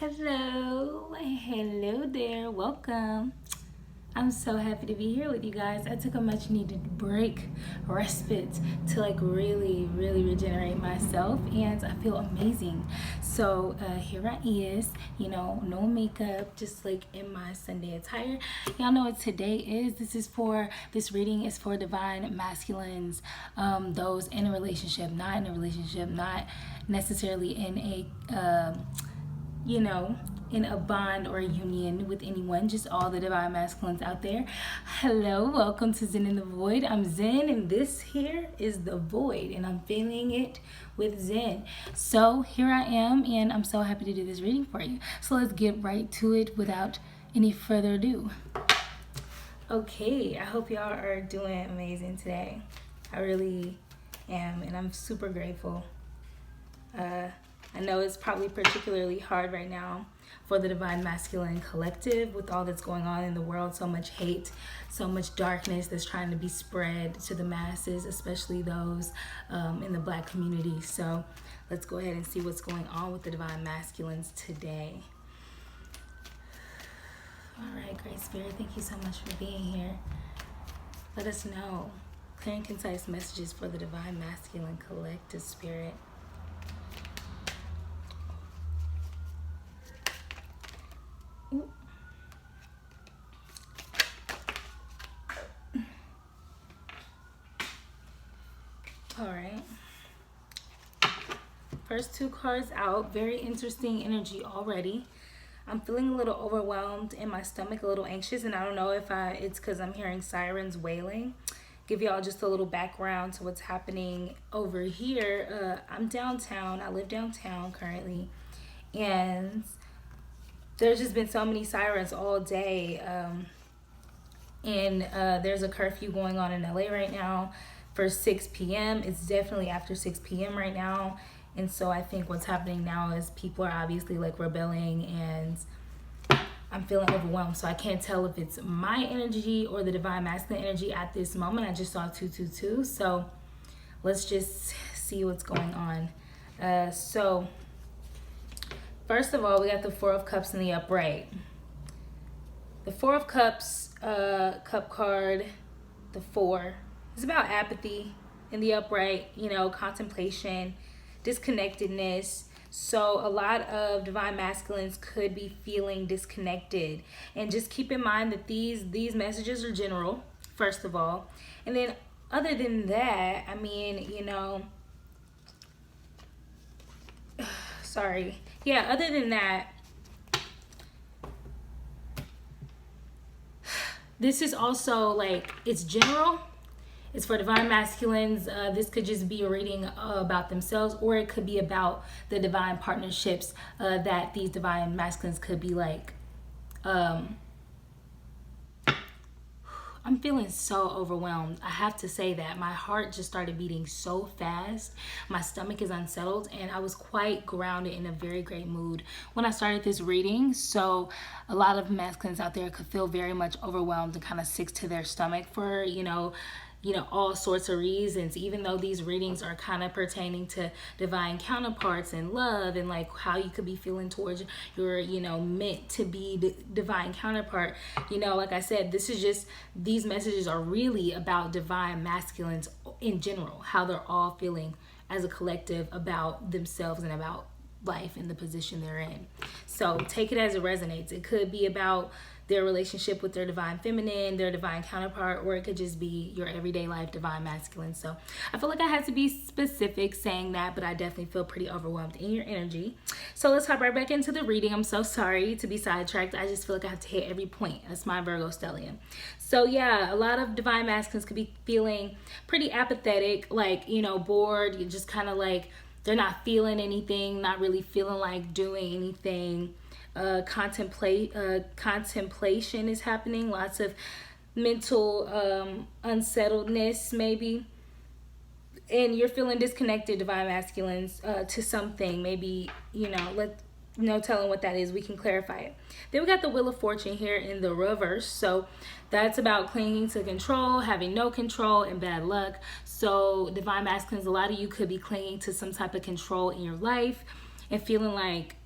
Hello there, welcome. I'm so happy to be here with you guys. I took a much needed break, respite to really regenerate myself, and I feel amazing. So here I is, no makeup, just like in my Sunday attire. Y'all know what today is. This reading is for divine masculines, those in a relationship, not in a relationship, not necessarily in in a bond or a union with anyone, just all the divine masculines out there. Hello, welcome to Zen in the Void. I'm Zen, and this here is the Void, and I'm feeling it with Zen. So here I am, and I'm so happy to do this reading for you. So let's get right to it without any further ado. Okay, I hope y'all are doing amazing today. I really am, and I'm super grateful. I know it's probably particularly hard right now for the Divine Masculine Collective with all that's going on in the world, so much hate, so much darkness that's trying to be spread to the masses, especially those in the Black community. So let's go ahead and see what's going on with the Divine Masculines today. All right, Great Spirit, thank you so much for being here. Let us know clear and concise messages for the Divine Masculine Collective Spirit. Ooh. All right. First two cards out. Very interesting energy already. I'm feeling a little overwhelmed in my stomach, a little anxious, and I don't know if it's because I'm hearing sirens wailing. Give y'all just a little background to what's happening over here. I'm downtown. I live downtown currently, and there's just been so many sirens all day. And there's a curfew going on in LA right now for 6 p.m. It's definitely after 6 p.m. right now. And so I think what's happening now is people are obviously like rebelling, and I'm feeling overwhelmed. So I can't tell if it's my energy or the divine masculine energy at this moment. I just saw 222. So let's just see what's going on. So first of all, we got the Four of Cups in the upright. The Four of Cups, cup card, the Four, is about apathy in the upright, contemplation, disconnectedness. So a lot of divine masculines could be feeling disconnected. And just keep in mind that these messages are general, first of all. And then other than that, other than that, this is also like, it's general. It's for divine masculines. This could just be a reading about themselves, or it could be about the divine partnerships that these divine masculines could be like. I'm feeling so overwhelmed. I have to say that my heart just started beating so fast. My stomach is unsettled, and I was quite grounded in a very great mood when I started this reading. So a lot of masculines out there could feel very much overwhelmed and kind of sick to their stomach for, all sorts of reasons, even though these readings are kind of pertaining to divine counterparts and love and like how you could be feeling towards your, meant to be divine counterpart. Like I said, these messages are really about divine masculines in general, how they're all feeling as a collective about themselves and about life and the position they're in. So take it as it resonates. It could be about their relationship with their divine feminine, their divine counterpart, or it could just be your everyday life divine masculine. So I feel like I had to be specific saying that, but I definitely feel pretty overwhelmed in your energy. So let's hop right back into the reading. I'm so sorry to be sidetracked. I just feel like I have to hit every point. That's my Virgo stellium. So yeah, a lot of divine masculines could be feeling pretty apathetic, like, bored. You just kind of like, they're not feeling anything, not really feeling like doing anything. Contemplation is happening. Lots of mental unsettledness maybe, and you're feeling disconnected, divine masculines, to something. Maybe telling what that is, we can clarify it. Then we got the Wheel of Fortune here in the reverse. So that's about clinging to control, having no control, and bad luck. So divine masculines, a lot of you could be clinging to some type of control in your life and feeling like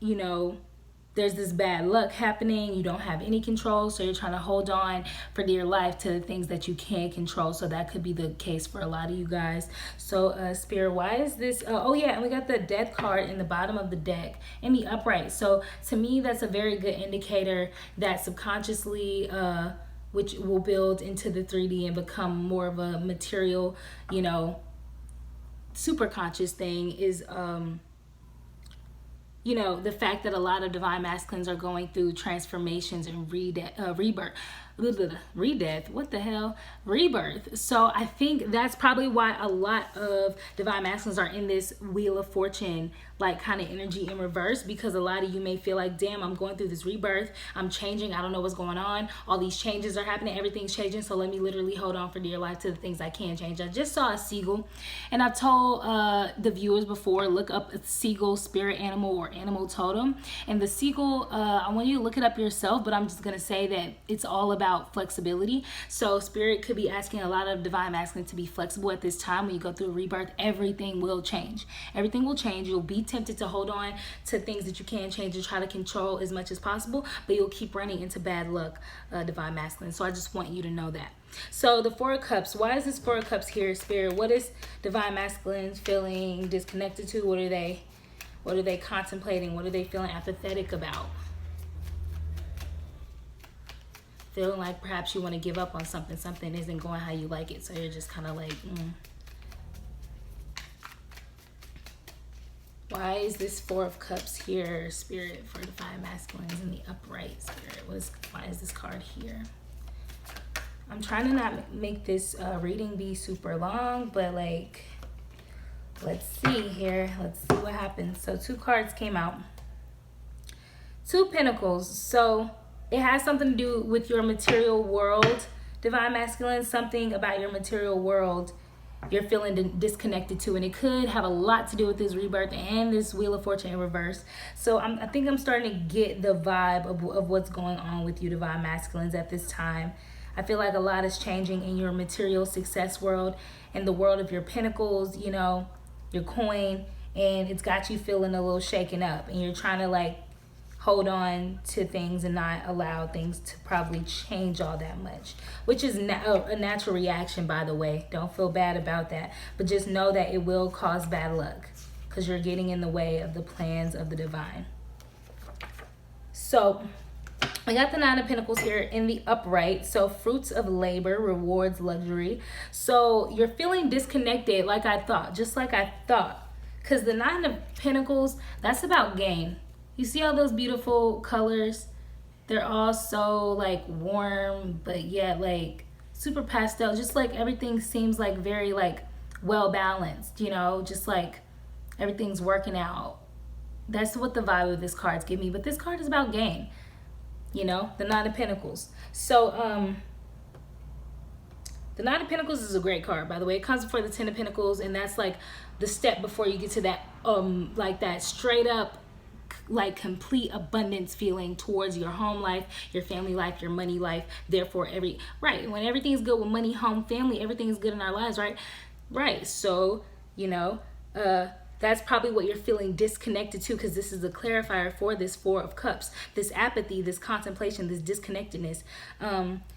there's this bad luck happening. You don't have any control, so you're trying to hold on for dear life to the things that you can't control. So that could be the case for a lot of you guys. So Spirit, why is this? Oh yeah, and we got the Death card in the bottom of the deck in the upright. So to me, that's a very good indicator that subconsciously, which will build into the 3D and become more of a material, you know, super conscious thing, is you know, the fact that a lot of divine masculines are going through transformations and rebirth. What the hell? Rebirth. So I think that's probably why a lot of divine masculines are in this Wheel of Fortune, like kind of energy in reverse, because a lot of you may feel like, damn, I'm going through this rebirth. I'm changing. I don't know what's going on. All these changes are happening. Everything's changing. So let me literally hold on for dear life to the things I can change. I just saw a seagull, and I've told the viewers before, look up a seagull spirit animal or animal totem. And the seagull, I want you to look it up yourself, but I'm just going to say that it's all about flexibility. So Spirit could be asking a lot of divine masculine to be flexible at this time. When you go through a rebirth, everything will change. Everything will change. You'll be tempted to hold on to things that you can change and try to control as much as possible, but you'll keep running into bad luck, divine masculine. So I just want you to know that. So the Four of Cups, why is this Four of Cups here, Spirit? What is divine masculine feeling disconnected to? What are they contemplating? What are they feeling apathetic about? Feeling like perhaps you want to give up on something. Something isn't going how you like it. So you're just kind of like, Why is this Four of Cups here, Spirit, for divine masculines in the upright, Spirit? Why is this card here? I'm trying to not make this reading be super long, but like, let's see here. Let's see what happens. So 2 cards came out. 2 Pentacles. So it has something to do with your material world, divine masculine, something about your material world you're feeling disconnected to, and it could have a lot to do with this rebirth and this Wheel of Fortune in reverse. So I think I'm starting to get the vibe of what's going on with you, divine masculines, at this time. I feel like a lot is changing in your material success world, in the world of your pentacles, you know, your coin, and it's got you feeling a little shaken up, and you're trying to like hold on to things and not allow things to probably change all that much, which is a natural reaction, by the way. Don't feel bad about that, but just know that it will cause bad luck because you're getting in the way of the plans of the divine. So I got the 9 of Pentacles here in the upright. So fruits of labor, rewards, luxury. So you're feeling disconnected like I thought, just like I thought, because the 9 of Pentacles, that's about gain. You see all those beautiful colors? They're all so like warm, but yet like super pastel. Just like everything seems like very like well balanced, you know, just like everything's working out. That's what the vibe of this card's give me. But this card is about gain, you know, the 9 of Pentacles. So the 9 of Pentacles is a great card, by the way. It comes before the 10 of Pentacles, and that's like the step before you get to that like that straight up like complete abundance feeling towards your home life, your family life, your money life. Therefore, when everything's good with money, home, family, everything's good in our lives, right? So, you know, that's probably what you're feeling disconnected to, because this is a clarifier for this 4 of Cups, this apathy, this contemplation, this disconnectedness.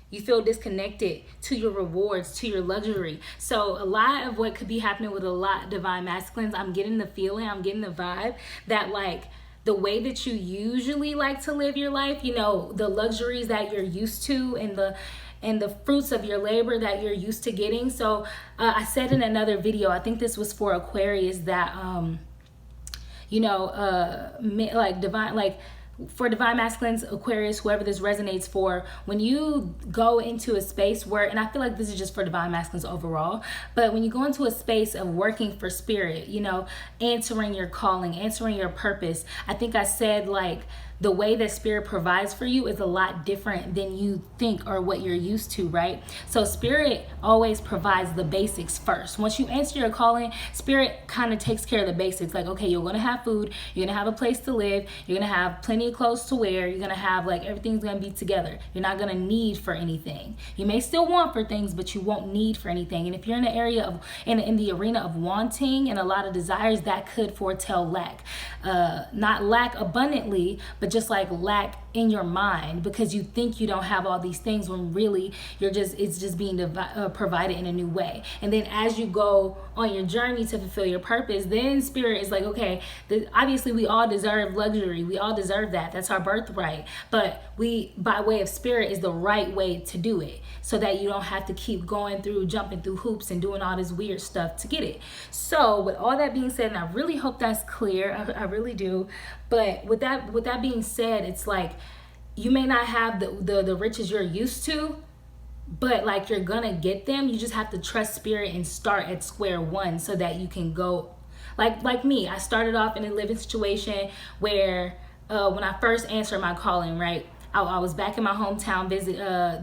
You feel disconnected to your rewards, to your luxury. So a lot of what could be happening with a lot of divine masculines, I'm getting the feeling, I'm getting the vibe that like the way that you usually like to live your life, you know, the luxuries that you're used to and the fruits of your labor that you're used to getting. So I said in another video, I think this was for Aquarius, that you know, like divine, like for divine masculines, Aquarius, whoever this resonates for, when you go into a space where, and I feel like this is just for divine masculines overall, but when you go into a space of working for spirit, you know, answering your calling, answering your purpose, I think I said like the way that spirit provides for you is a lot different than you think or what you're used to, right? So spirit always provides the basics first. Once you answer your calling, spirit kind of takes care of the basics. Like, okay, you're gonna have food, you're gonna have a place to live, you're gonna have plenty of clothes to wear, you're gonna have like everything's gonna be together. You're not gonna need for anything. You may still want for things, but you won't need for anything. And if you're in the area of in the arena of wanting and a lot of desires, that could foretell lack. Not lack abundantly, but but just like lack in your mind because you think you don't have all these things when really it's just being provided in a new way. And then as you go on your journey to fulfill your purpose, then spirit is like, okay, obviously we all deserve luxury, we all deserve that, that's our birthright, but we, by way of spirit, is the right way to do it, so that you don't have to keep going through, jumping through hoops and doing all this weird stuff to get it. So with all that being said, and I really hope that's clear, I really do, but with that being said, it's like you may not have the riches you're used to, but like you're gonna get them. You just have to trust spirit and start at square one so that you can go. Like me, I started off in a living situation where when I first answered my calling, right, I was back in my hometown,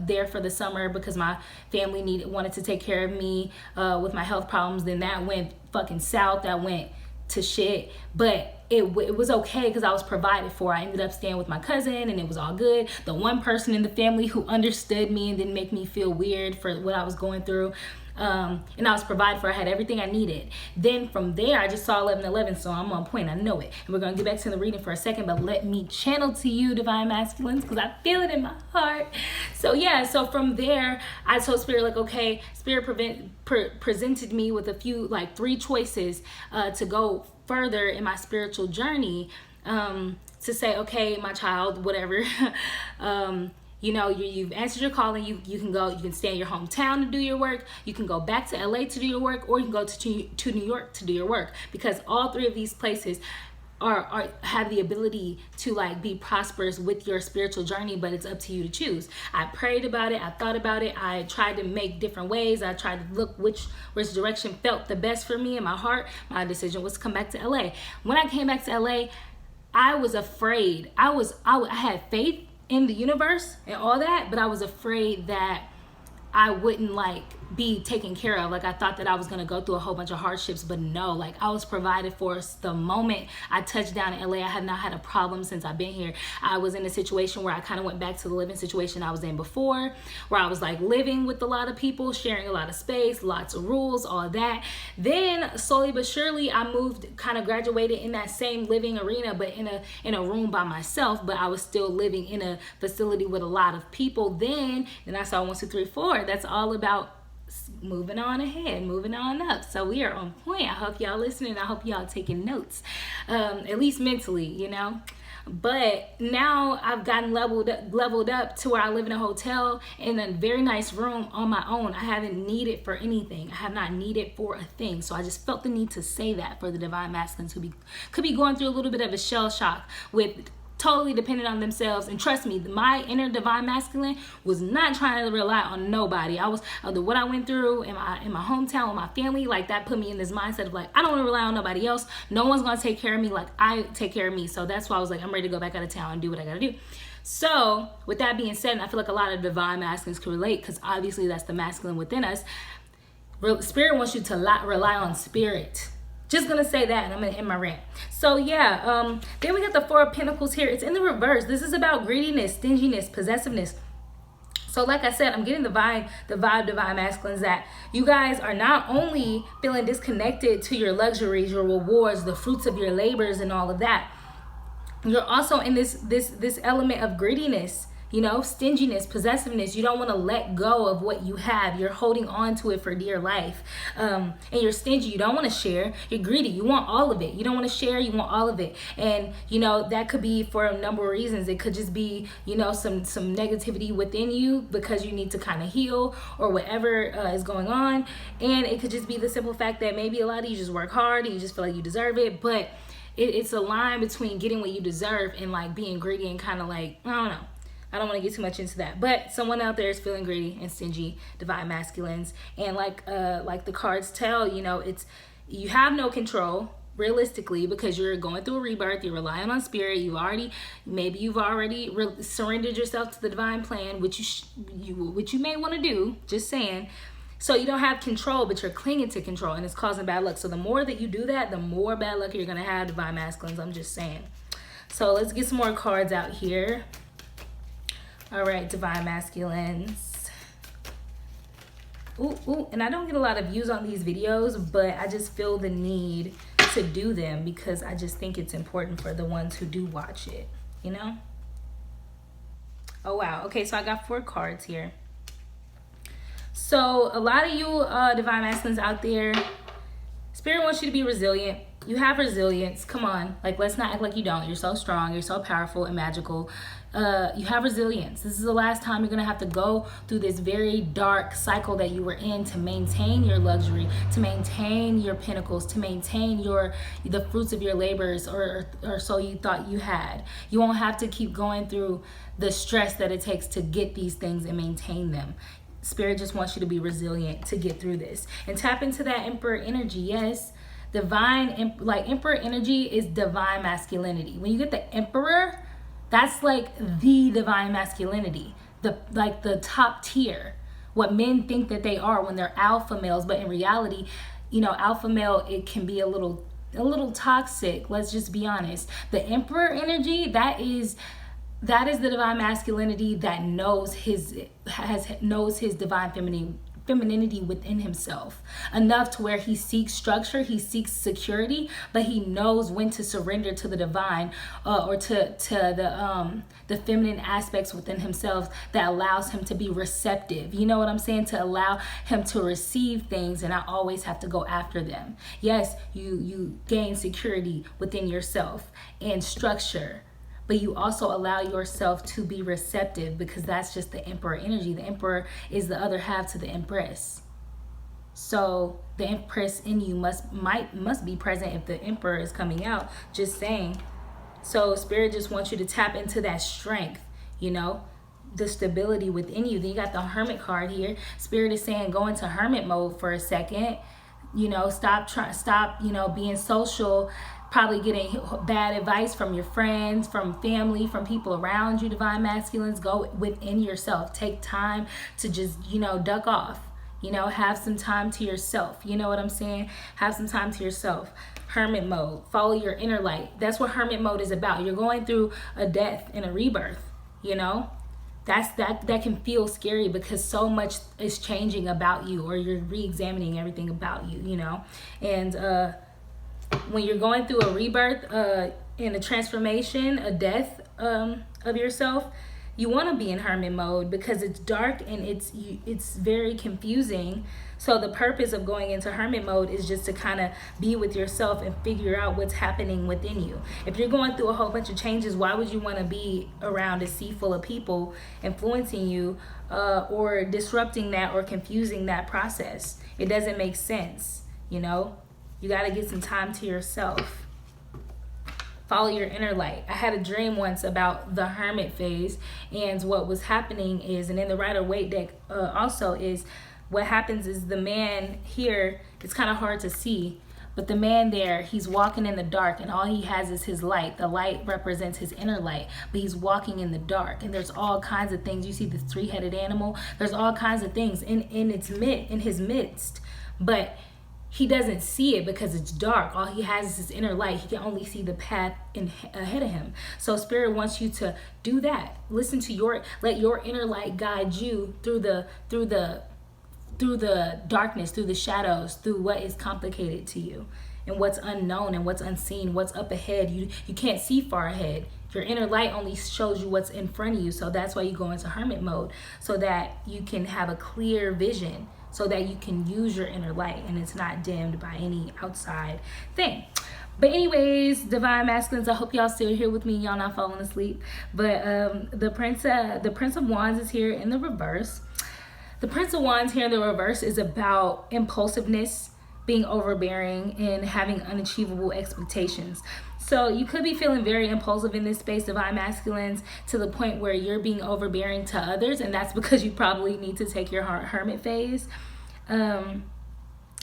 there for the summer because my family wanted to take care of me with my health problems. Then that went fucking south. That went to shit. But it was okay because I was provided for. I ended up staying with my cousin and it was all good. The one person in the family who understood me and didn't make me feel weird for what I was going through. And I was provided for. I had everything I needed. Then from there, I just saw 11:11, so I'm on point. I know it. And we're going to get back to the reading for a second, but let me channel to you, Divine Masculines, because I feel it in my heart. So yeah, so from there, I told Spirit, like, okay, Spirit presented me with a few, like 3 choices to go further in my spiritual journey, to say, okay, my child, whatever, you know, you've answered your calling. You can go, you can stay in your hometown to do your work. You can go back to LA to do your work, or you can go to New York to do your work, because all 3 of these places have the ability to like be prosperous with your spiritual journey, but it's up to you to choose. I prayed about it. I thought about it. I tried to make different ways. I tried to look which direction felt the best for me in my heart. My decision was to come back to LA. When I came back to LA, I was afraid. I had faith in the universe and all that, but I was afraid that I wouldn't like be taken care of. Like I thought that I was gonna go through a whole bunch of hardships, but no, like I was provided for. The moment I touched down in LA, I had not had a problem since I've been here. I was in a situation where I kind of went back to the living situation I was in before, where I was like living with a lot of people, sharing a lot of space, lots of rules, all that. Then slowly but surely I moved, kind of graduated in that same living arena, but in a room by myself, but I was still living in a facility with a lot of people. Then I saw 1, 2, 3, 4. That's all about moving on ahead, moving on up. So we are on point. I hope y'all listening. I hope y'all taking notes, at least mentally, you know. But now I've gotten leveled up to where I live in a hotel in a very nice room on my own. I haven't needed for anything. I have not needed for a thing. So I just felt the need to say that for the Divine Masculines who could be going through a little bit of a shell shock with totally dependent on themselves. And trust me, my inner Divine Masculine was not trying to rely on nobody. I was what I went through in my hometown with my family, like that put me in this mindset of like, I don't want to rely on nobody else. No one's gonna take care of me like I take care of me. So that's why I was like, I'm ready to go back out of town and do what I gotta do. So with that being said, and I feel like a lot of Divine Masculines can relate, because obviously that's the masculine within us. Spirit wants you to rely on spirit. Just gonna say that, and I'm gonna end my rant. So yeah, then we got the 4 of Pentacles here. It's in the reverse. This is about greediness, stinginess, possessiveness. So like I said, I'm getting the vibe, Divine Masculines, that you guys are not only feeling disconnected to your luxuries, your rewards, the fruits of your labors, and all of that. You're also in this element of greediness. You know, stinginess, possessiveness. You don't want to let go of what you have. You're holding on to it for dear life. And you're stingy. You don't want to share. You're greedy. You want all of it. You don't want to share. You want all of it. And, you know, that could be for a number of reasons. It could just be, you know, some negativity within you because you need to kind of heal or whatever is going on. And it could just be the simple fact that maybe a lot of you just work hard and you just feel like you deserve it. But it's a line between getting what you deserve and like being greedy and kind of like, I don't know. I don't want to get too much into that, but someone out there is feeling greedy and stingy, Divine Masculines, and like the cards tell, you know, you have no control realistically because you're going through a rebirth. You're relying on spirit. You've already surrendered yourself to the divine plan, which you may want to do. Just saying. So you don't have control, but you're clinging to control, and it's causing bad luck. So the more that you do that, the more bad luck you're gonna have, Divine Masculines. I'm just saying. So let's get some more cards out here. All right, Divine Masculines. Ooh, and I don't get a lot of views on these videos, but I just feel the need to do them because I just think it's important for the ones who do watch it. you know? Oh, wow. Okay, so I got 4 cards here. So a lot of you divine masculines out there, Spirit wants you to be resilient. You have resilience. Come on. Like, let's not act like you don't. You're so strong. You're so powerful and magical. You have resilience. This is the last time you're going to have to go through this very dark cycle that you were in to maintain your luxury, to maintain your pinnacles, to maintain the fruits of your labors, or so you thought you had. You won't have to keep going through the stress that it takes to get these things and maintain them. Spirit just wants you to be resilient to get through this. And tap into that Emperor energy. Yes. Like Emperor energy is divine masculinity. When you get the Emperor, that's like the divine masculinity, the top tier, what men think that they are when they're alpha males. But in reality, alpha male, it can be a little toxic. Let's just be honest. The Emperor energy, that is the divine masculinity that knows his divine femininity within himself, enough to where he seeks structure, he seeks security, but he knows when to surrender to the divine, or to the feminine aspects within himself that allows him to be receptive. You know what I'm saying? To allow him to receive things and not always have to go after them. Yes, you gain security within yourself and structure, but you also allow yourself to be receptive, because that's just the Emperor energy. The Emperor is the other half to the Empress. So the Empress in you must be present if the Emperor is coming out. Just saying. So Spirit just wants you to tap into that strength, the stability within you. Then you got the Hermit card here. Spirit is saying go into hermit mode for a second. Stop being social, probably getting bad advice from your friends, from family, from people around you, divine masculines. Go within yourself. Take time to just, duck off. Have some time to yourself. You know what I'm saying? Have some time to yourself. Hermit mode. Follow your inner light. That's what hermit mode is about. You're going through a death and a rebirth, that can feel scary, because so much is changing about you, or you're re-examining everything about you, and when you're going through a rebirth, in a transformation, a death of yourself, you want to be in hermit mode, because it's dark and it's very confusing. So the purpose of going into hermit mode is just to kind of be with yourself and figure out what's happening within you. If you're going through a whole bunch of changes, why would you want to be around a sea full of people influencing you, or disrupting that, or confusing that process? It doesn't make sense. You got to get some time to yourself. Follow your inner light. I had a dream once about the hermit phase, and what was happening is, and in the Rider-Waite deck also, is what happens is the man here, it's kind of hard to see, but the man there, he's walking in the dark, and all he has is his light. The light represents his inner light, but he's walking in the dark, and there's all kinds of things. You see this 3-headed animal, there's all kinds of things in his midst, but he doesn't see it because it's dark. All he has is his inner light. He can only see the path ahead of him. So Spirit wants you to do that. Listen to let your inner light guide you through the darkness, through the shadows, through what is complicated to you, and what's unknown and what's unseen, what's up ahead. You can't see far ahead. Your inner light only shows you what's in front of you. So that's why you go into hermit mode, so that you can have a clear vision, so that you can use your inner light and it's not dimmed by any outside thing. But anyways, divine masculines, I hope y'all still here with me. Y'all not falling asleep. But the Prince of Wands is here in the reverse. The Prince of Wands here in the reverse is about impulsiveness, being overbearing, and having unachievable expectations. So you could be feeling very impulsive in this space, divine masculines, to the point where you're being overbearing to others, and that's because you probably need to take your hermit phase. And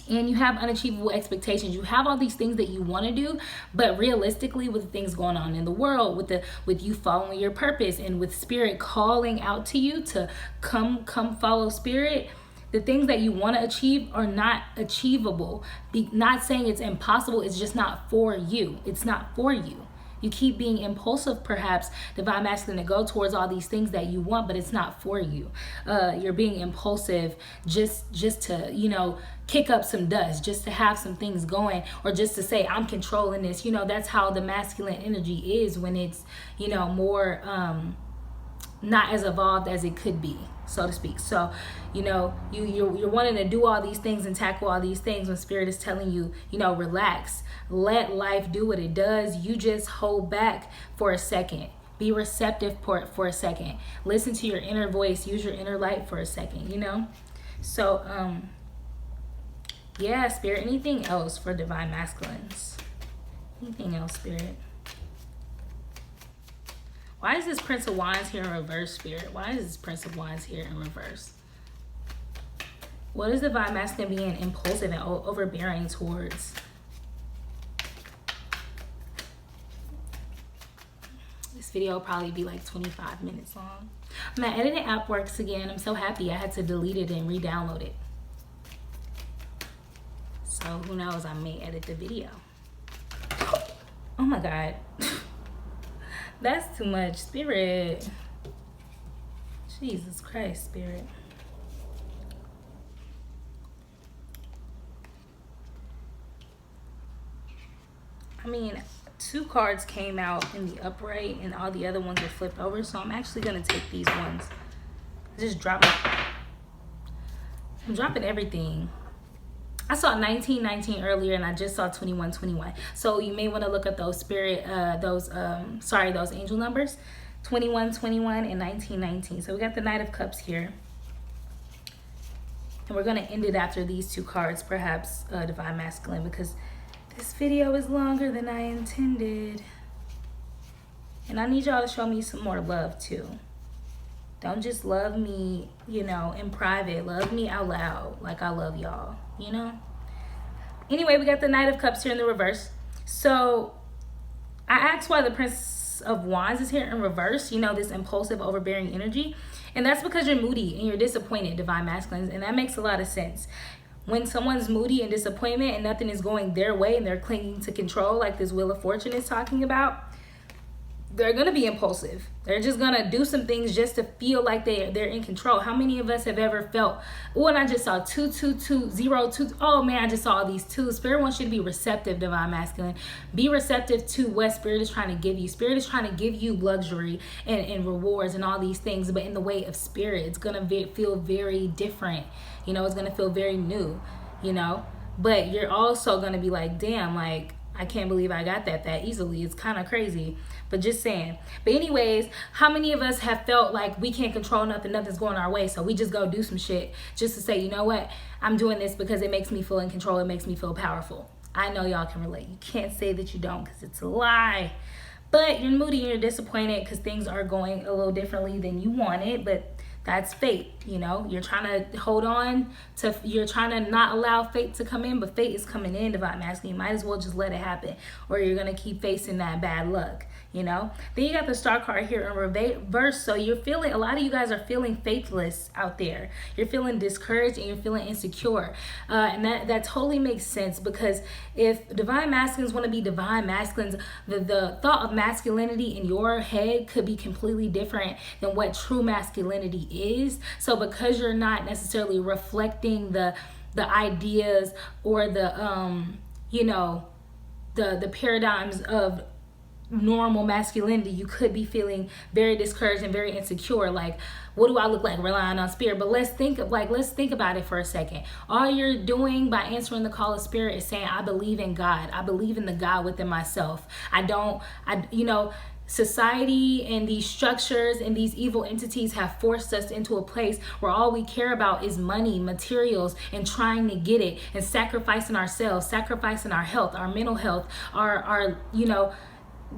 you have unachievable expectations. You have all these things that you want to do, but realistically, with the things going on in the world, with you following your purpose, and with Spirit calling out to you to come follow Spirit, the things that you want to achieve are not achievable. Not saying it's impossible, it's just not for you. It's not for you. You keep being impulsive, perhaps, divine masculine, to go towards all these things that you want, but it's not for you. You're being impulsive just to, you know, kick up some dust, just to have some things going, or just to say, I'm controlling this. You know, that's how the masculine energy is when it's, you know, more not as evolved as it could be, so to speak. So, you know, you're wanting to do all these things and tackle all these things when spirit is telling you, you know, relax, let life do what it does. You just hold back for a second. Be receptive for a second. Listen to your inner voice. Use your inner light for a second, you know? So, yeah, spirit, anything else for divine masculines? Anything else, spirit? Why is this Prince of Wands here in reverse, spirit? Why is this Prince of Wands here in reverse? What is divine masculine being impulsive and overbearing towards? This video will probably be like 25 minutes long. My editing app works again. I'm so happy. I had to delete it and re-download it. So who knows, I may edit the video. Oh my God. That's too much, spirit. Jesus Christ, spirit. I mean, 2 cards came out in the upright and all the other ones are flipped over, so I'm actually gonna take these ones. Just drop it. I'm dropping everything. I saw 1919 earlier and I just saw 2121. So you may want to look at those spirit, those angel numbers, 2121 and 1919. So we got the Knight of Cups here. And we're going to end it after these 2 cards, perhaps divine masculine, because this video is longer than I intended. And I need y'all to show me some more love too. Don't just love me, you know, in private. Love me out loud like I love y'all, you know? Anyway, we got the Knight of Cups here in the reverse. So I asked why the Prince of Wands is here in reverse, you know, this impulsive, overbearing energy. And that's because you're moody and you're disappointed, divine masculines. And that makes a lot of sense. When someone's moody and disappointment and nothing is going their way and they're clinging to control, like this Wheel of Fortune is talking about, they're going to be impulsive. They're just going to do some things just to feel like they're in control. How many of us have ever felt, oh, and I just saw 22202. Oh man, I just saw all these 2s. Spirit wants you to be receptive, divine masculine. Be receptive to what Spirit is trying to give you. Spirit is trying to give you luxury and rewards and all these things, but in the way of spirit, it's going to feel very different. You know, it's going to feel very new, you know, but you're also going to be like, damn, like, I can't believe I got that easily. It's kind of crazy, but just saying. But anyways, how many of us have felt like we can't control nothing, nothing's going our way, so we just go do some shit just to say, you know what, I'm doing this because it makes me feel in control, it makes me feel powerful. I know y'all can relate. You can't say that you don't because it's a lie. But you're moody and you're disappointed because things are going a little differently than you wanted, but that's fate, you know. You're trying to hold on to, you're trying to not allow fate to come in, but fate is coming in, divine masculine. You might as well just let it happen, or you're going to keep facing that bad luck, you know. Then you got the Star card here in reverse. So you're feeling, a lot of you guys are feeling faithless out there. You're feeling discouraged and you're feeling insecure. And that totally makes sense, because if divine masculines want to be divine masculines, the thought of masculinity in your head could be completely different than what true masculinity is. So because you're not necessarily reflecting the ideas or the you know, the paradigms of normal masculinity, you could be feeling very discouraged and very insecure. Like, what do I look like relying on spirit? But let's think about it for a second. All you're doing by answering the call of spirit is saying, I believe in God. I believe in the God within myself. You know, society and these structures and these evil entities have forced us into a place where all we care about is money, materials, and trying to get it, and sacrificing ourselves, sacrificing our health, our mental health, our you know,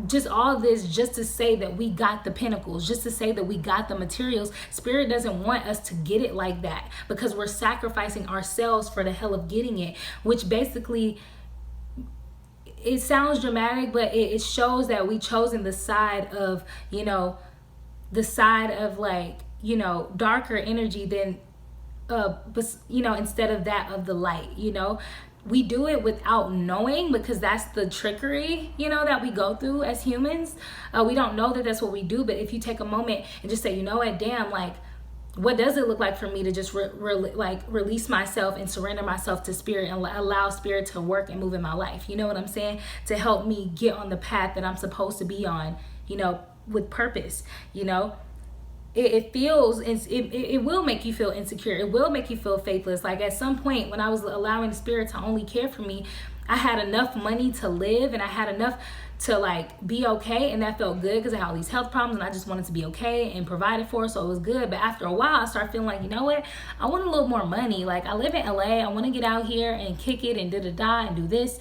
just all this just to say that we got the pinnacles, just to say that we got the materials. Spirit doesn't want us to get it like that, because we're sacrificing ourselves for the hell of getting it, which basically, it sounds dramatic, but it shows that we chosen the side of, you know, the side of, like, you know, darker energy than, but, you know, instead of that of the light, you know. we do it without knowing, because that's the trickery, you know, that we go through as humans. We don't know that that's what we do. But if you take a moment and just say, you know what, damn, like, what does it look like for me to just release myself and surrender myself to spirit and allow spirit to work and move in my life? You know what I'm saying? To help me get on the path that I'm supposed to be on, you know, with purpose. You know, it feels, it will make you feel insecure. It will make you feel faithless. Like at some point when I was allowing the spirit to only care for me, I had enough money to live and I had enough to like be okay, and that felt good because I had all these health problems and I just wanted to be okay and provided for, so it was good. But after a while I started feeling like, you know what, I want a little more money. Like, I live in LA, I want to get out here and kick it and da-da-da and do this.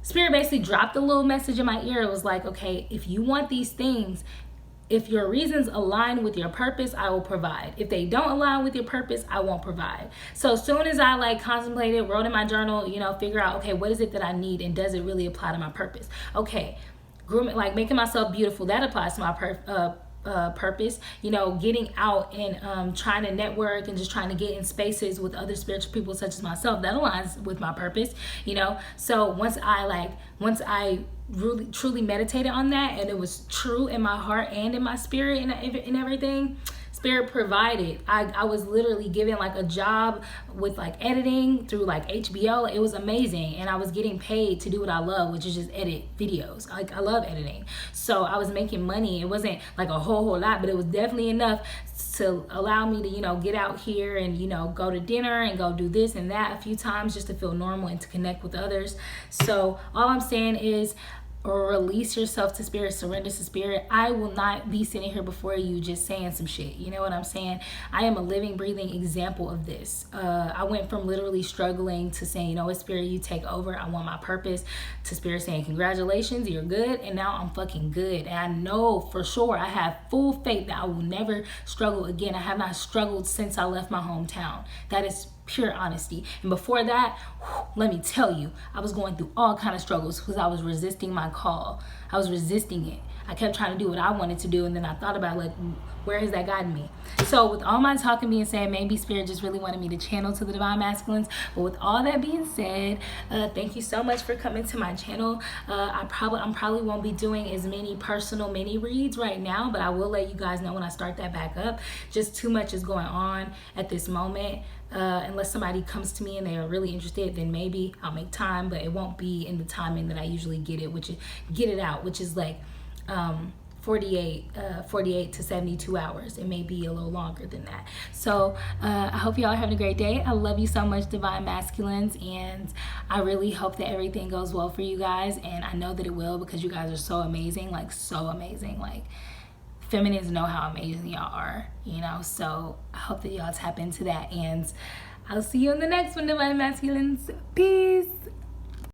Spirit basically dropped a little message in my ear. It was like, okay, if you want these things, if your reasons align with your purpose, I will provide. If they don't align with your purpose, I won't provide. So as soon as I like contemplated, wrote in my journal, you know, figure out, okay, what is it that I need and does it really apply to my purpose? Okay, grooming, like making myself beautiful, that applies to my purpose. You know, getting out and trying to network and just trying to get in spaces with other spiritual people such as myself, that aligns with my purpose. You know, so once I really truly meditated on that and it was true in my heart and in my spirit and everything, spirit provided. I was literally given like a job with like editing through like HBO. It was amazing, and I was getting paid to do what I love, which is just edit videos. Like, I love editing, so I was making money. It wasn't like a whole lot, but it was definitely enough to allow me to, you know, get out here and, you know, go to dinner and go do this and that a few times just to feel normal and to connect with others. So all I'm saying is, release yourself to spirit, surrender to spirit. I will not be sitting here before you just saying some shit. You know what I'm saying? I am a living, breathing example of this. I went from literally struggling to saying, you know what, spirit, you take over, I want my purpose, to spirit saying, congratulations, you're good. And now I'm fucking good. And I know for sure, I have full faith that I will never struggle again. I have not struggled since I left my hometown. That is pure honesty. And before that, let me tell you, I was going through all kind of struggles because I was resisting my call. I was resisting it. I kept trying to do what I wanted to do, and then I thought about, like, where has that gotten me? So with all my talking being said, maybe spirit just really wanted me to channel to the divine masculines. But with all that being said, thank you so much for coming to my channel. I probably won't be doing as many personal mini reads right now, but I will let you guys know when I start that back up. Just too much is going on at this moment. Unless somebody comes to me and they are really interested, then maybe I'll make time, but it won't be in the timing that I usually get it, which is like 48 to 72 hours. It may be a little longer than that. So I hope y'all are having a great day. I love you so much, divine masculines, and I really hope that everything goes well for you guys, and I know that it will, because you guys are so amazing, like so amazing. Like, feminines know how amazing y'all are, you know. So I hope that y'all tap into that, and I'll see you in the next one, divine masculines. Peace.